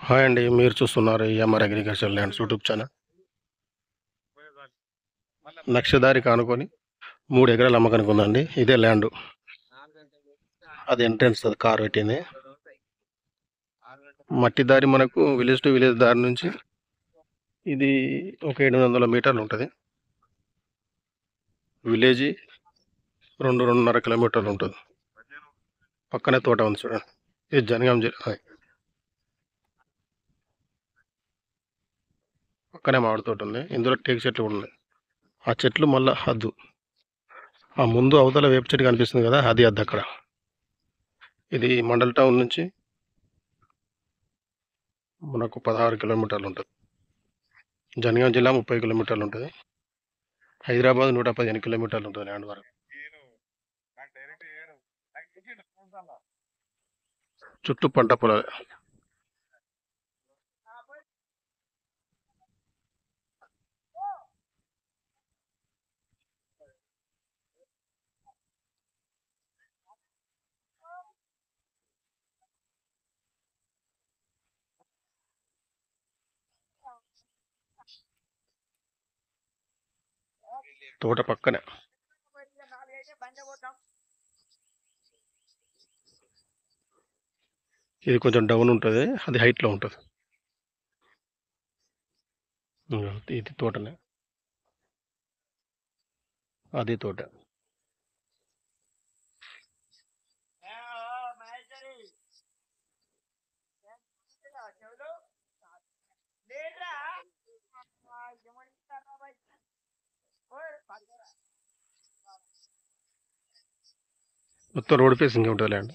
Hi అండి, మీరు చూస్తున్నారు MR agriculture lands YouTube channel. నక్షదారి కానుకొని 3 ఎకరాల అమ్మకానికి ఉందండి. ఇదే ల్యాండ్, అది ఎంట్రన్స్, అది కార్ పెట్టింది. మట్టి దారి మనకు విలేజ్ టు విలేజ్ దారి నుంచి ఇది ఒక 800 మీటర్లు ఉంటుంది. విలేజ్ 2-2.5 కిలోమీటర్లు ఉంటుంది. పక్కనే తోట ఉంది చూడండి. ఇది జనగాం జిల్లా. పక్కనే మామిడి తోట ఉంది. ఇందులో టేకు చెట్లు కూడా ఉన్నాయి. ఆ చెట్లు మళ్ళీ హద్దు, ఆ ముందు అవతల వేప చెట్టు కనిపిస్తుంది కదా, అది హద్దు అక్కడ. ఇది మండల్ టౌన్ నుంచి మనకు 16 కిలోమీటర్లు ఉంటుంది. జనగాం జిల్లా 30 కిలోమీటర్లు ఉంటుంది. హైదరాబాద్ 115 కిలోమీటర్లు ఉంటుంది ల్యాండ్ వరకు. చుట్టూ పంట పొలాలు. తోట పక్కనే. ఇది కొంచెం డౌన్ ఉంటుంది, అది హైట్లో ఉంటుంది. ఇది తోటనే, అది తోట. మొత్తం రోడ్ ఫేసింగ్ ఉంటుంది ల్యాండ్.